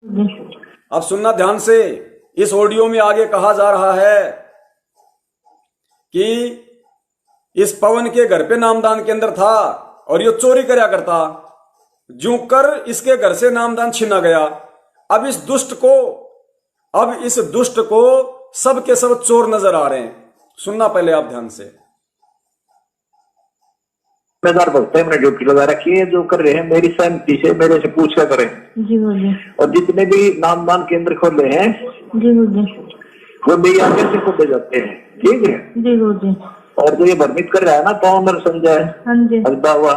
अब सुनना ध्यान से। इस ऑडियो में आगे कहा जा रहा है कि इस पवन के घर पे नामदान केंद्र था और ये चोरी करया करता, जू कर इसके घर से नामदान छीना गया। अब इस दुष्ट को सब के सब चोर नजर आ रहे हैं। सुनना पहले आप ध्यान से। जिम्मेदार भक्त है, मैंने ड्यूटी लगा रखी है, जो कर रहे हैं मेरी सहमति से मेरे से पूछ कर करें। जी बोलिए। और जितने भी नामदान केंद्र खोले हैं जी बोलिए, वो मेरी आगे से खोले जाते हैं, ठीक है? जी बोलिए। और जो ये भ्रमित कर रहा है ना पवन और संजय, हाँ जी, अजदा हुआ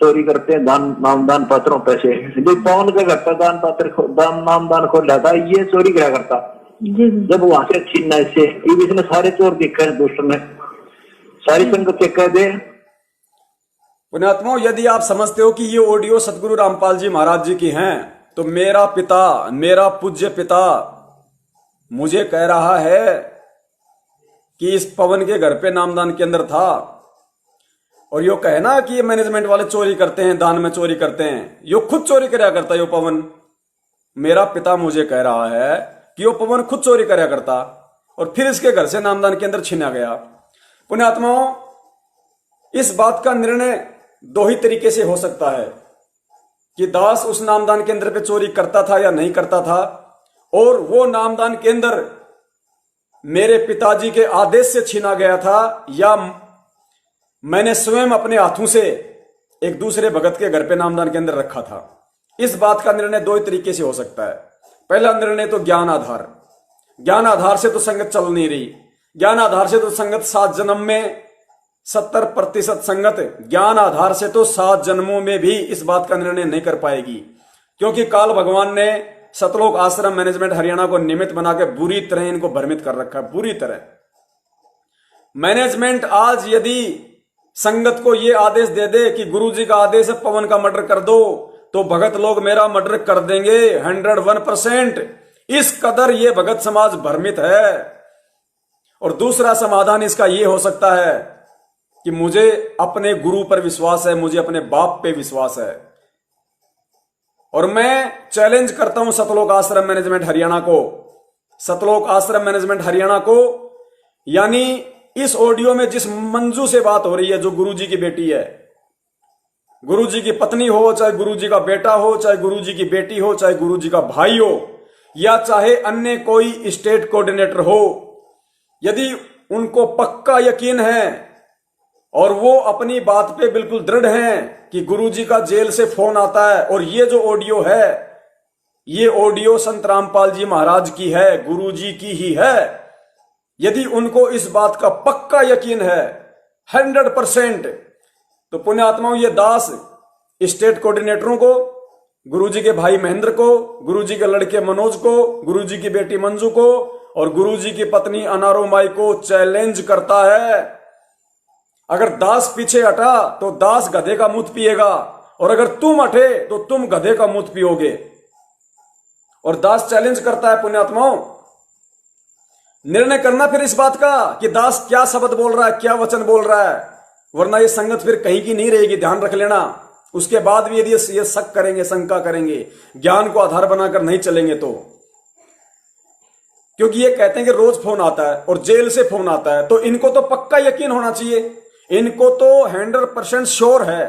चोरी करते हैं नामदान पत्रों पैसे, जो पवन के घर पर नामदान खोल था, ये चोरी क्या करता जी। जब वहां से छीनना इससे इसने सारे चोर देखा है, दोस्तों ने सारी संगत के कह दे। पुण्यात्माओं, यदि आप समझते हो कि ये ऑडियो सतगुरु रामपाल जी महाराज जी की हैं, तो मेरा पिता, मेरा पूज्य पिता मुझे कह रहा है कि इस पवन के घर पे नामदान केंद्र था, और यो कहे ना कि ये मैनेजमेंट वाले चोरी करते हैं, दान में चोरी करते हैं, यो खुद चोरी करया करता। यो पवन, मेरा पिता मुझे कह रहा है कि यो पवन खुद चोरी करया करता और फिर इसके घर से नामदान केंद्र छीना गया। पुण्यात्माओं, इस बात का निर्णय दो ही तरीके से हो सकता है कि दास उस नामदान केंद्र पे चोरी करता था या नहीं करता था, और वो नामदान केंद्र मेरे पिताजी के आदेश से छीना गया था, या मैंने स्वयं अपने हाथों से एक दूसरे भगत के घर पे नामदान केंद्र रखा था। इस बात का निर्णय दो ही तरीके से हो सकता है। पहला निर्णय तो ज्ञान आधार, ज्ञान आधार से तो संगत चल नहीं रही। ज्ञान आधार से तो संगत 7 जन्म में 70% संगत ज्ञान आधार से तो 7 जन्मों में भी इस बात का निर्णय नहीं कर पाएगी, क्योंकि काल भगवान ने सतलोक आश्रम मैनेजमेंट हरियाणा को निमित्त बना के बुरी तरह इनको भ्रमित कर रखा है। बुरी तरह मैनेजमेंट आज यदि संगत को यह आदेश दे दे कि गुरुजी का आदेश है पवन का मर्डर कर दो, तो भगत लोग मेरा मर्डर कर देंगे 101%। इस कदर ये भगत समाज भ्रमित है। और दूसरा समाधान इसका यह हो सकता है कि मुझे अपने गुरु पर विश्वास है, मुझे अपने बाप पे विश्वास है, और मैं चैलेंज करता हूं सतलोक आश्रम मैनेजमेंट हरियाणा को, सतलोक आश्रम मैनेजमेंट हरियाणा को, यानी इस ऑडियो में जिस मंजू से बात हो रही है, जो गुरुजी की बेटी है, गुरुजी की पत्नी हो, चाहे गुरुजी का बेटा हो, चाहे गुरुजी की बेटी हो, चाहे गुरुजी का भाई हो, या चाहे अन्य कोई स्टेट कोऑर्डिनेटर हो, यदि उनको पक्का यकीन है और वो अपनी बात पे बिल्कुल दृढ़ हैं कि गुरुजी का जेल से फोन आता है और ये जो ऑडियो है, ये ऑडियो संत रामपाल जी महाराज की है, गुरुजी की ही है, यदि उनको इस बात का पक्का यकीन है 100%, तो पुण्यात्माओं, ये दास स्टेट कोऑर्डिनेटरों को, गुरुजी के भाई महेंद्र को, गुरुजी के लड़के मनोज को, गुरुजी की बेटी मंजू को और गुरुजी की पत्नी अनारो माई को चैलेंज करता है। अगर दास पीछे हटा तो दास गधे का मूत पिएगा, और अगर तुम हटे तो तुम गधे का मूत पियोगे। और दास चैलेंज करता है पुण्यात्माओं, निर्णय करना फिर इस बात का कि दास क्या शब्द बोल रहा है, क्या वचन बोल रहा है, वरना ये संगत फिर कहीं की नहीं रहेगी। ध्यान रख लेना। उसके बाद भी यदि ये शक करेंगे, शंका करेंगे, ज्ञान को आधार बनाकर नहीं चलेंगे तो, क्योंकि ये कहते हैं कि रोज फोन आता है और जेल से फोन आता है, तो इनको तो पक्का यकीन होना चाहिए, इनको तो 100% श्योर है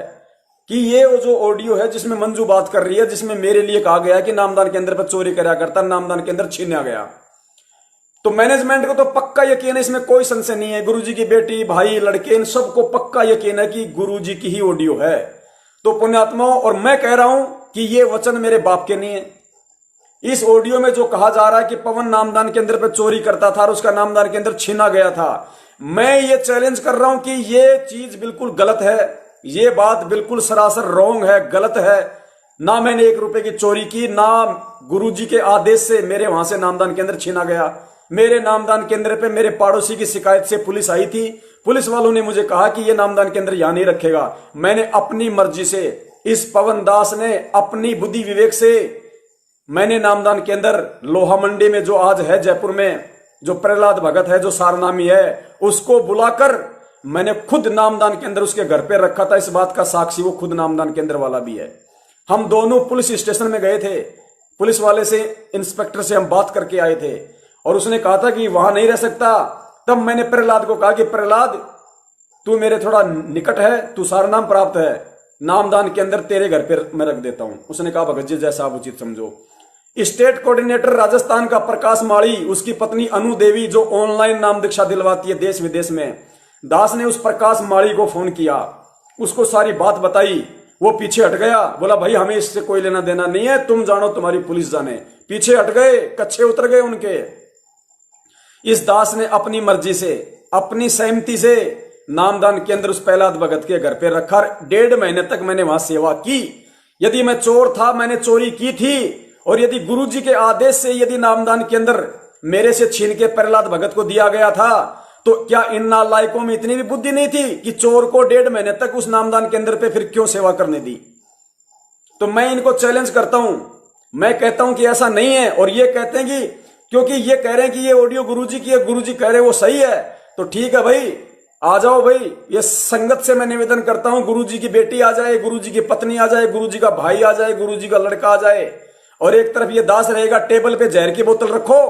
कि ये वो जो ऑडियो है जिसमें मंजू बात कर रही है, जिसमें मेरे लिए कहा गया है कि नामदान केंद्र पर चोरी कराया करता, नामदान केंद्र छीना गया, तो मैनेजमेंट को तो पक्का यकीन है, इसमें कोई संशय नहीं है। गुरुजी की बेटी, भाई, लड़के, इन सबको पक्का यकीन है कि गुरुजी की ही ऑडियो है। तो पुण्यात्माओं, और मैं कह रहा हूं कि ये वचन मेरे बाप के नहीं है। इस ऑडियो में जो कहा जा रहा है कि पवन नामदान केंद्र पर चोरी करता था और उसका नामदान केंद्र छीना गया था, मैं ये चैलेंज कर रहा हूं कि ये चीज बिल्कुल गलत है, ये बात बिल्कुल सरासर रॉन्ग है, गलत है। ना मैंने 1 रुपए की चोरी की, ना गुरुजी के आदेश से मेरे वहां से नामदान केंद्र छीना गया। मेरे नामदान केंद्र पे मेरे पड़ोसी की शिकायत से पुलिस आई थी, पुलिस वालों ने मुझे कहा कि ये नामदान केंद्र यहां नहीं रखेगा। मैंने अपनी मर्जी से, इस पवन दास ने अपनी बुद्धि विवेक से, मैंने नामदान केंद्र लोहा मंडी में जो आज है जयपुर में, जो प्रहलाद भगत है, जो सारनामी है, उसको बुलाकर मैंने खुद नामदान केंद्र उसके घर पे रखा था। इस बात का साक्षी वो खुद नामदान केंद्र वाला भी है। हम दोनों पुलिस स्टेशन में गए थे, पुलिस वाले से, इंस्पेक्टर से हम बात करके आए थे और उसने कहा था कि वहां नहीं रह सकता। तब मैंने प्रहलाद को कहा कि प्रहलाद, तू मेरे थोड़ा निकट है, तू सारनाम प्राप्त है, नामदान के अंदर तेरे घर पे मैं रख देता हूं। उसने कहा भगत जी जैसा आप उचित समझो। स्टेट कोऑर्डिनेटर राजस्थान का प्रकाश माड़ी, उसकी पत्नी अनु देवी जो ऑनलाइन नाम दीक्षा दिलवाती है देश विदेश में, दास ने उस प्रकाश माड़ी को फोन किया, उसको सारी बात बताई। वो पीछे हट गया, बोला भाई हमें इससे कोई लेना देना नहीं है, तुम जानो तुम्हारी पुलिस जाने। पीछे हट गए, कच्छे उतर गए उनके। इस दास ने अपनी मर्जी से, अपनी सहमति से नामदान के अंदर उस प्रहलाद भगत के घर पे रखा। 1.5 महीने तक मैंने वहां सेवा की। यदि मैं चोर था, मैंने चोरी की थी, और यदि गुरुजी के आदेश से यदि नामदान के अंदर मेरे से छीन के प्रहलाद भगत को दिया गया था, तो क्या इन नालायकों में इतनी भी बुद्धि नहीं थी कि चोर को 1.5 महीने तक उस नामदान के अंदर पे फिर क्यों सेवा करने दी? तो मैं इनको चैलेंज करता हूं, मैं कहता हूं कि ऐसा नहीं है। और ये कहते हैं कि क्योंकि ये कह रहे हैं कि ये ऑडियो गुरुजी की है, गुरुजी कह रहे हैं वो सही है, तो ठीक है भाई, आ जाओ भाई। ये संगत से मैं निवेदन करता हूं, गुरुजी की बेटी आ जाए, गुरुजी की पत्नी आ जाए, गुरुजी का भाई आ जाए, गुरुजी का लड़का आ जाए, और एक तरफ ये दास रहेगा, टेबल पे जहर की बोतल रखो।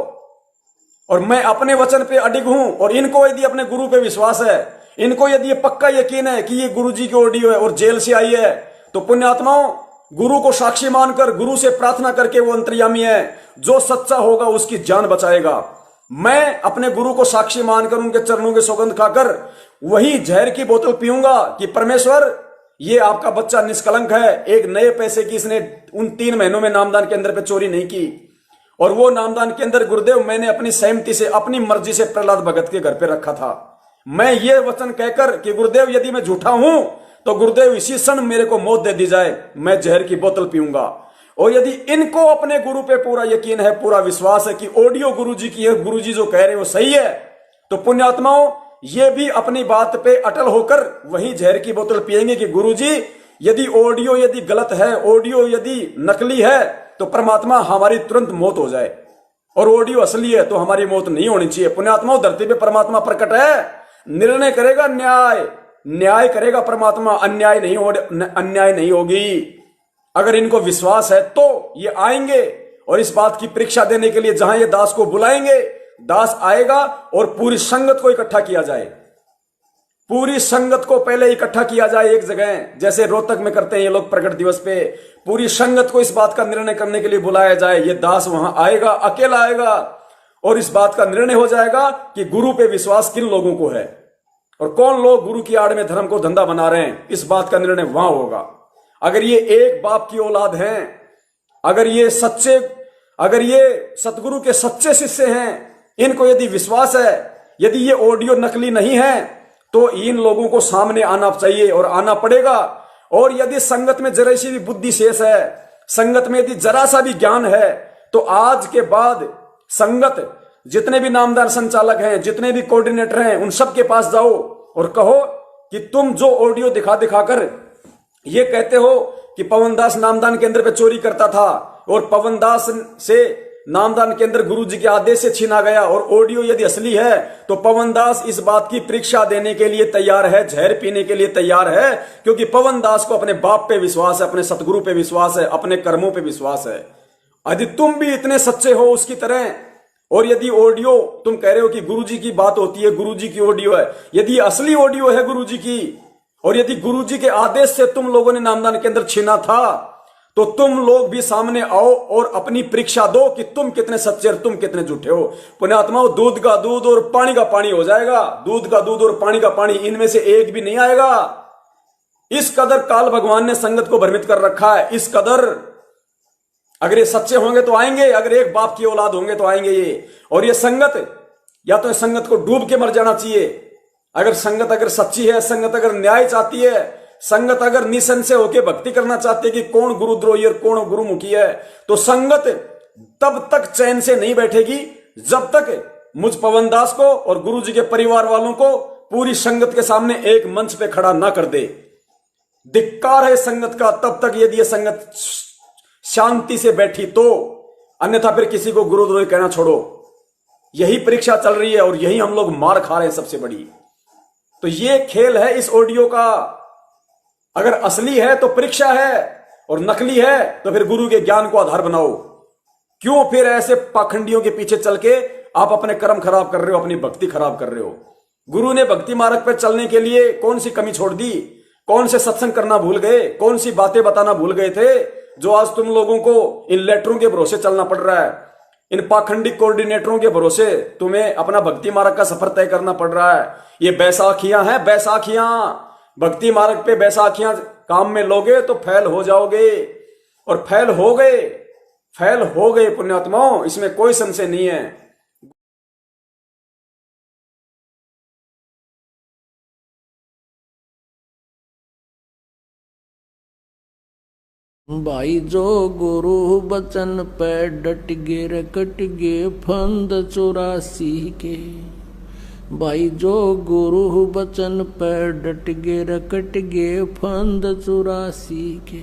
और मैं अपने वचन पे अडिग हूं, और इनको यदि अपने गुरु पे विश्वास है, इनको यदि ये पक्का यकीन है कि ये गुरुजी की ऑडियो है और जेल से आई है, तो पुण्यात्माओं, गुरु को साक्षी मानकर, गुरु से प्रार्थना करके, वो अंतर्यामी है, जो सच्चा होगा उसकी जान बचाएगा। मैं अपने गुरु को साक्षी मानकर, उनके चरणों के सौगंध खाकर वही जहर की बोतल पीऊंगा कि परमेश्वर, ये आपका बच्चा निष्कलंक है, एक नए पैसे की इसने उन 3 महीनों में नामदान के अंदर पे चोरी नहीं की। और वो नामदान के अंदर गुरुदेव मैंने अपनी सहमति से, अपनी मर्जी से प्रहलाद भगत के घर पे रखा था। मैं ये वचन कहकर कि गुरुदेव यदि मैं झूठा हूं तो गुरुदेव इसी क्षण मेरे को मौत दे दी जाए, मैं जहर की बोतल पीऊंगा। और यदि इनको अपने गुरु पे पूरा यकीन है, पूरा विश्वास है कि ऑडियो गुरुजी की है, गुरुजी जो कह रहे वो सही है, तो पुण्यात्माओं, ये भी अपनी बात पे अटल होकर वही जहर की बोतल पिएंगे कि गुरुजी यदि ऑडियो यदि गलत है, ऑडियो यदि नकली है, तो परमात्मा हमारी तुरंत मौत हो जाए, और ऑडियो असली है तो हमारी मौत नहीं होनी चाहिए। पुण्यात्मा, धरती पे परमात्मा प्रकट है, निर्णय करेगा, न्याय करेगा परमात्मा, अन्याय नहीं होगी। अगर इनको विश्वास है तो ये आएंगे और इस बात की परीक्षा देने के लिए जहां ये दास को बुलाएंगे, दास आएगा और पूरी संगत को इकट्ठा किया जाए। पूरी संगत को पहले इकट्ठा किया जाए एक जगह, जैसे रोहतक में करते हैं ये लोग प्रकट दिवस पे। पूरी संगत को इस बात का निर्णय करने के लिए बुलाया जाए। ये दास वहां आएगा, अकेला आएगा, और इस बात का निर्णय हो जाएगा कि गुरु पे विश्वास किन लोगों को है और कौन लोग गुरु की आड़ में धर्म को धंधा बना रहे हैं। इस बात का निर्णय वहां होगा। अगर ये एक बाप की औलाद हैं, अगर ये सतगुरु के सच्चे शिष्य हैं, इनको यदि विश्वास है, यदि ये ऑडियो नकली नहीं है, तो इन लोगों को सामने आना चाहिए और आना पड़ेगा। और यदि संगत में जरा सी भी बुद्धि शेष है, संगत में यदि जरा सा भी ज्ञान है, तो आज के बाद संगत जितने भी नामदान संचालक हैं, जितने भी कोऑर्डिनेटर हैं, उन सब के पास जाओ और कहो कि तुम जो ऑडियो दिखाकर ये कहते हो कि पवनदास नामदान के अंदर पे चोरी करता था और पवनदास से नामदान के अंदर गुरुजी के आदेश से छीना गया, और ऑडियो यदि असली है, तो पवनदास इस बात की परीक्षा देने के लिए तैयार है, जहर पीने के लिए तैयार है, क्योंकि पवनदास को अपने बाप पे विश्वास है, अपने सतगुरु पे विश्वास है, अपने कर्मों पे विश्वास है। यदि तुम भी इतने सच्चे हो उसकी तरह, और यदि ऑडियो तुम कह रहे हो कि गुरुजी की बात होती है, गुरुजी की ऑडियो है, यदि असली ऑडियो है गुरुजी की, और यदि गुरुजी के आदेश से तुम लोगों ने नामदान के अंदर छीना था, तो तुम लोग भी सामने आओ और अपनी परीक्षा दो कि तुम कितने सच्चे और तुम कितने झूठे हो। पुण्यात्माओं, दूध का दूध और पानी का पानी हो जाएगा। दूध का दूध और पानी का पानी, इनमें से एक भी नहीं आएगा। इस कदर काल भगवान ने संगत को भ्रमित कर रखा है, इस कदर। अगर ये सच्चे होंगे तो आएंगे, अगर एक बाप की औलाद होंगे तो आएंगे ये। और ये संगत, या तो इस संगत को डूब के मर जाना चाहिए। अगर संगत अगर सच्ची है, संगत अगर न्याय चाहती है, संगत अगर निसंशय होकर भक्ति करना चाहती है कि कौन गुरुद्रोही और कौन गुरुमुखी है, तो संगत तब तक चैन से नहीं बैठेगी जब तक मुझ पवनदास को और गुरुजी के परिवार वालों को पूरी संगत के सामने एक मंच पे खड़ा ना कर दे। धिक्कार है संगत का तब तक यदि ये संगत शांति से बैठी तो, अन्यथा फिर किसी को गुरुद्रोही कहना छोड़ो। यही परीक्षा चल रही है और यही हम लोग मार खा रहे हैं सबसे बड़ी। तो ये खेल है इस ऑडियो का। अगर असली है तो परीक्षा है, और नकली है तो फिर गुरु के ज्ञान को आधार बनाओ। क्यों फिर ऐसे पाखंडियों के पीछे चल के आप अपने कर्म खराब कर रहे हो, अपनी भक्ति खराब कर रहे हो? गुरु ने भक्ति मार्ग पर चलने के लिए कौन सी कमी छोड़ दी? कौन से सत्संग करना भूल गए? कौन सी बातें बताना भूल गए थे जो आज तुम लोगों को इन लेटरों के भरोसे चलना पड़ रहा है? इन पाखंडी कोऑर्डिनेटरों के भरोसे तुम्हें अपना भक्ति मार्ग का सफर तय करना पड़ रहा है। ये बैसाखियां हैं, बैसाखियां। भक्ति मार्ग पे बैसाखियां काम में लोगे तो फेल हो जाओगे, और फेल हो गए पुण्यात्माओं, इसमें कोई संशय नहीं है। भाई जो गुरु बचन पे डट गे रे कट गे फंद 84 के। भाई जो गुरु बचन पे डट गे रे कट गे फंद 84 के।